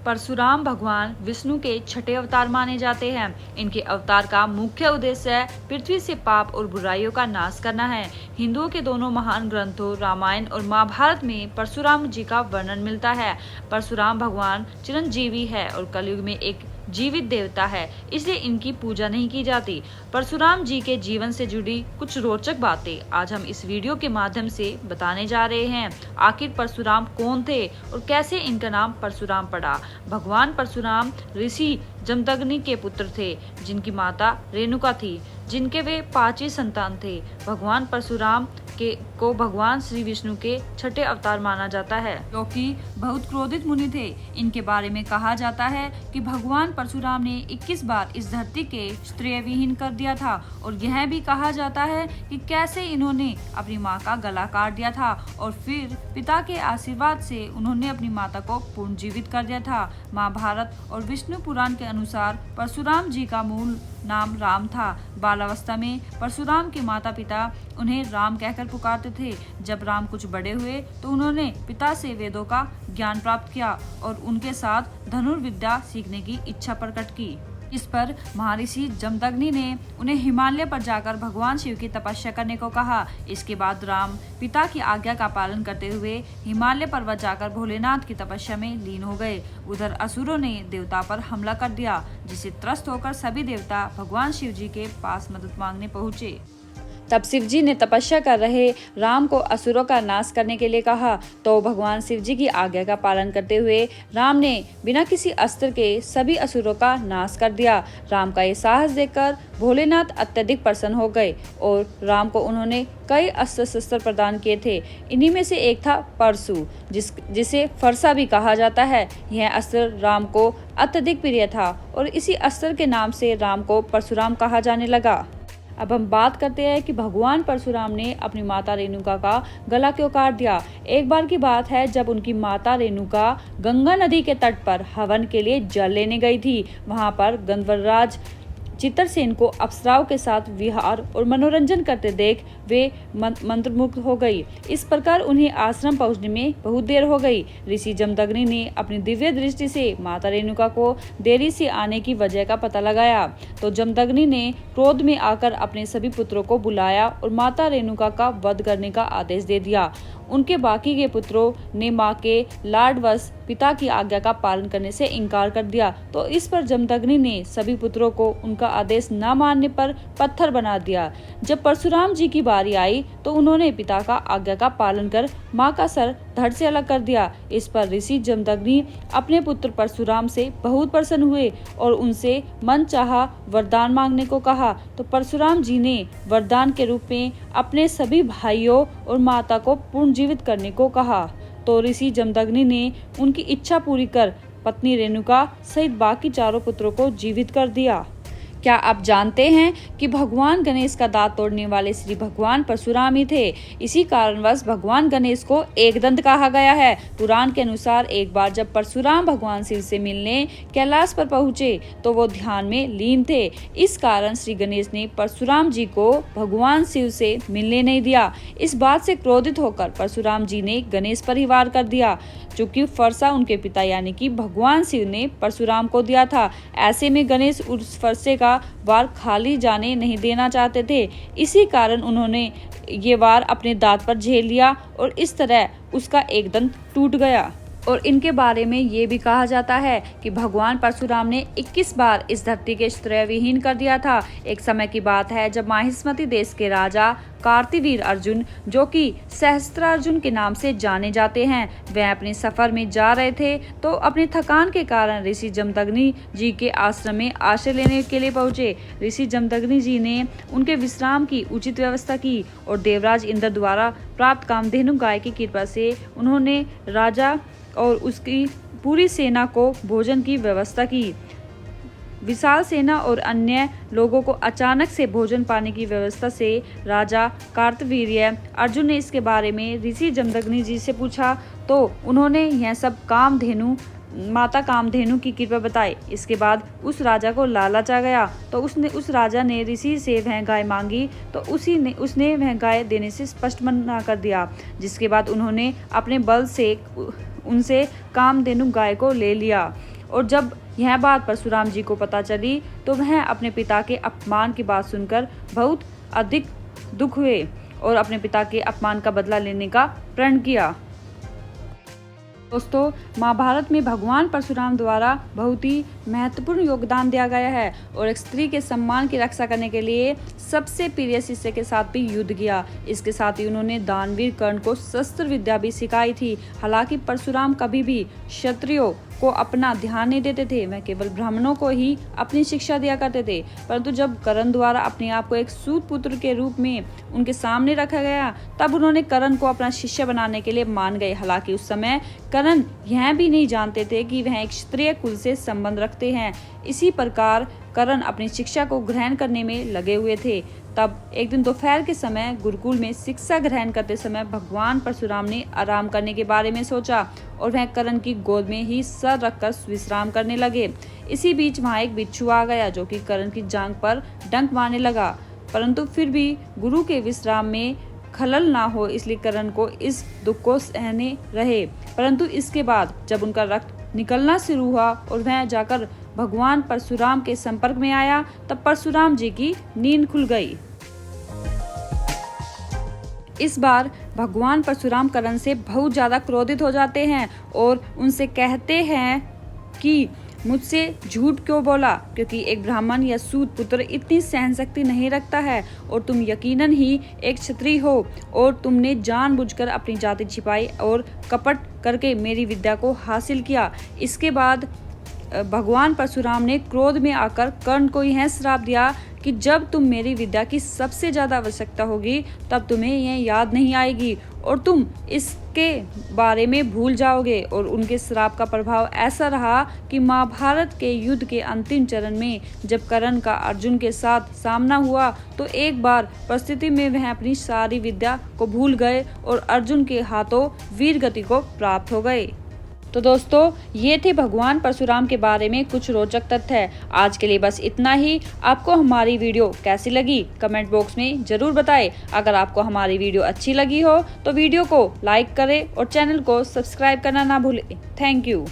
परशुराम भगवान विष्णु के छठे अवतार माने जाते हैं। इनके अवतार का मुख्य उद्देश्य पृथ्वी से पाप और बुराइयों का नाश करना है। हिंदुओं के दोनों महान ग्रंथों रामायण और महाभारत में परशुराम जी का वर्णन मिलता है। परशुराम भगवान चिरंजीवी है और कलयुग में एक जीवित देवता है, इसलिए इनकी पूजा नहीं की जाती। परशुराम जी के जीवन से जुड़ी कुछ रोचक बातें आज हम इस वीडियो के माध्यम से बताने जा रहे हैं। आखिर परशुराम कौन थे और कैसे इनका नाम परशुराम पड़ा। भगवान परशुराम ऋषि जमदग्नि के पुत्र थे, जिनकी माता रेणुका थी, जिनके वे 5 संतान थे। भगवान परशुराम को भगवान श्री विष्णु के छठे अवतार माना जाता है, क्योंकि बहुत क्रोधित मुनि थे। इनके बारे में कहा जाता है कि भगवान परशुराम ने 21 बार इस धरती के स्त्रिय विहीन कर दिया था, और यह भी कहा जाता है कि कैसे इन्होंने अपनी मां का गला काट दिया था और फिर पिता के आशीर्वाद से उन्होंने अपनी माता को पुनर्जीवित कर दिया था। महाभारत और विष्णु पुराण के अनुसार परशुराम जी का मूल नाम राम था। बालावस्था में परशुराम के माता पिता उन्हें राम कहकर पुकारते थे। जब राम कुछ बड़े हुए तो उन्होंने पिता से वेदों का ज्ञान प्राप्त किया और उनके साथ धनुर्विद्या सीखने की इच्छा प्रकट की। इस पर महर्षि जमदग्नि ने उन्हें हिमालय पर जाकर भगवान शिव की तपस्या करने को कहा। इसके बाद राम पिता की आज्ञा का पालन करते हुए हिमालय पर्वत जाकर भोलेनाथ की तपस्या में लीन हो गए। उधर असुरों ने देवता पर हमला कर दिया, जिससे त्रस्त होकर सभी देवता भगवान शिव जी के पास मदद मांगने पहुँचे। तब शिव जी ने तपस्या कर रहे राम को असुरों का नाश करने के लिए कहा, तो भगवान शिव जी की आज्ञा का पालन करते हुए राम ने बिना किसी अस्त्र के सभी असुरों का नाश कर दिया। राम का ये साहस देखकर भोलेनाथ अत्यधिक प्रसन्न हो गए और राम को उन्होंने कई अस्त्र शस्त्र प्रदान किए थे। इन्हीं में से एक था परशु, जिसे फरसा भी कहा जाता है। यह अस्त्र राम को अत्यधिक प्रिय था और इसी अस्त्र के नाम से राम को परशुराम कहा जाने लगा। अब हम बात करते हैं कि भगवान परशुराम ने अपनी माता रेणुका का गला क्यों काट दिया। एक बार की बात है, जब उनकी माता रेणुका गंगा नदी के तट पर हवन के लिए जल लेने गई थी। वहां पर गंधर्वराज चित्रसेन को अप्सराओं के साथ विहार और मनोरंजन करते देख वे मंत्रमुग्ध हो गई। इस प्रकार उन्हें आश्रम पहुंचने में बहुत देर हो गई। ऋषि जमदग्नि ने अपनी दिव्य दृष्टि से माता रेणुका को देरी से आने की वजह का पता लगाया, तो जमदग्नि ने क्रोध में आकर अपने सभी पुत्रों को बुलाया और माता रेणुका का वध करने का आदेश दे दिया। उनके बाकी के पुत्रों ने मां के लाडवश पिता की आज्ञा का पालन करने से इनकार कर दिया, तो इस पर जमदग्नि ने सभी पुत्रों को उनका आदेश न मानने पर पत्थर बना दिया। जब परशुराम जी की बारी आई तो उन्होंने पिता का आज्ञा का पालन कर मां का सर धड़ से अलग कर दिया। इस पर ऋषि जमदग्नि अपने पुत्र परशुराम से बहुत प्रसन्न हुए और उनसे मन चाहा वरदान मांगने को कहा, तो परशुराम जी ने वरदान के रूप में अपने सभी भाइयों और माता को पुनर्जीवित करने को कहा। तो ऋषि जमदग्नि ने उनकी इच्छा पूरी कर पत्नी रेणुका सहित बाकी चारों पुत्रों को जीवित कर दिया। क्या आप जानते हैं कि भगवान गणेश का दांत तोड़ने वाले श्री भगवान परशुराम ही थे। इसी कारणवश भगवान गणेश को एकदंत कहा गया है। पुराण के अनुसार एक बार जब परशुराम भगवान शिव से मिलने कैलाश पर पहुंचे तो वो ध्यान में लीन थे। इस कारण श्री गणेश ने परशुराम जी को भगवान शिव से मिलने नहीं दिया। इस बात से क्रोधित होकर परशुराम जी ने गणेश पर ही वार कर दिया, चूंकि फरसा उनके पिता यानी कि भगवान शिव ने परशुराम को दिया था। ऐसे में गणेश उस फरसे का वार खाली जाने नहीं देना चाहते थे। इसी कारण उन्होंने ये वार अपने दांत पर झेल लिया और इस तरह उसका एक दंत टूट गया। और इनके बारे में ये भी कहा जाता है कि भगवान परशुराम ने 21 बार इस धरती के स्त्रिय विहीन कर दिया था। एक समय की बात है जब माहिष्मति देश के राजा कार्तिवीर अर्जुन, जो कि सहस्त्रार्जुन के नाम से जाने जाते हैं, वह अपने सफर में जा रहे थे तो अपनी थकान के कारण ऋषि जमदग्नि जी के आश्रम में आश्रय लेने के लिए पहुंचे। ऋषि जमदग्नि जी ने उनके विश्राम की उचित व्यवस्था की और देवराज इंद्र द्वारा प्राप्त कामधेनु गाय की कृपा से उन्होंने राजा और उसकी पूरी सेना को भोजन की व्यवस्था की। विशाल सेना और अन्य लोगों को अचानक से भोजन पाने की व्यवस्था से राजा कार्तवीर्य अर्जुन ने इसके बारे में ऋषि जमदग्नि जी से पूछा, तो उन्होंने यह सब माता कामधेनु की कृपा बताई। इसके बाद उस राजा को लालच आ गया, तो उस राजा ने ऋषि से वह गाय मांगी, तो उसने वह गाय देने से स्पष्ट मना कर दिया। जिसके बाद उन्होंने अपने बल से उनसे कामधेनु गाय को ले लिया और जब यह बात परशुराम जी को पता चली तो वह अपने पिता के अपमान की बात सुनकर बहुत अधिक दुख हुए और अपने पिता के अपमान का बदला लेने का प्रण किया। दोस्तों, महाभारत में भगवान परशुराम द्वारा बहुत ही महत्वपूर्ण योगदान दिया गया है और एक स्त्री के सम्मान की रक्षा करने के लिए सबसे प्रिय शिष्य के साथ भी युद्ध किया। इसके साथ ही उन्होंने दानवीर कर्ण को शस्त्र विद्या भी सिखाई थी। हालांकि परशुराम कभी भी क्षत्रियों को अपना ध्यान नहीं देते थे, वह केवल ब्राह्मणों को ही अपनी शिक्षा दिया करते थे। परंतु जब कर्ण द्वारा अपने आप को एक सूत पुत्र के रूप में उनके सामने रखा गया, तब उन्होंने कर्ण को अपना शिष्य बनाने के लिए मान गए। हालांकि उस समय कर्ण यह भी नहीं जानते थे कि वह एक क्षत्रिय कुल से संबंध रखते हैं। इसी प्रकार कर्ण अपनी शिक्षा को ग्रहण करने में लगे हुए थे। तब एक दिन दोपहर के समय गुरुकुल में शिक्षा ग्रहण करते समय भगवान परशुराम ने आराम करने के बारे में सोचा और वह कर्ण की गोद में ही सर रखकर विश्राम करने लगे। इसी बीच वहाँ एक बिच्छू आ गया जो कि कर्ण की जांघ पर डंक मारने लगा, परंतु फिर भी गुरु के विश्राम में खलल ना हो इसलिए कर्ण को इस दुख को सहने रहे। परंतु इसके बाद जब उनका रक्त निकलना शुरू हुआ और वह जाकर भगवान परशुराम के संपर्क में आया, तब परशुराम जी की नींद खुल गई। इस बार भगवान परशुराम कर्ण से बहुत ज्यादा क्रोधित हो जाते हैं और उनसे कहते हैं कि मुझसे झूठ क्यों बोला, क्योंकि एक ब्राह्मण या सूत पुत्र इतनी सहनशक्ति नहीं रखता है और तुम यकीनन ही एक क्षत्रिय हो और तुमने जानबूझकर अपनी जाति छिपाई और कपट करके मेरी विद्या को हासिल किया। इसके बाद भगवान परशुराम ने क्रोध में आकर कर्ण को यह श्राप दिया कि जब तुम मेरी विद्या की सबसे ज्यादा आवश्यकता होगी तब तुम्हें यह याद नहीं आएगी और तुम इसके बारे में भूल जाओगे। और उनके श्राप का प्रभाव ऐसा रहा कि महाभारत के युद्ध के अंतिम चरण में जब कर्ण का अर्जुन के साथ सामना हुआ तो एक बार परिस्थिति में वह अपनी सारी विद्या को भूल गए और अर्जुन के हाथों वीर गति को प्राप्त हो गए। तो दोस्तों, ये थे भगवान परशुराम के बारे में कुछ रोचक तथ्य। आज के लिए बस इतना ही। आपको हमारी वीडियो कैसी लगी कमेंट बॉक्स में जरूर बताएं। अगर आपको हमारी वीडियो अच्छी लगी हो तो वीडियो को लाइक करें और चैनल को सब्सक्राइब करना ना भूलें। Thank you.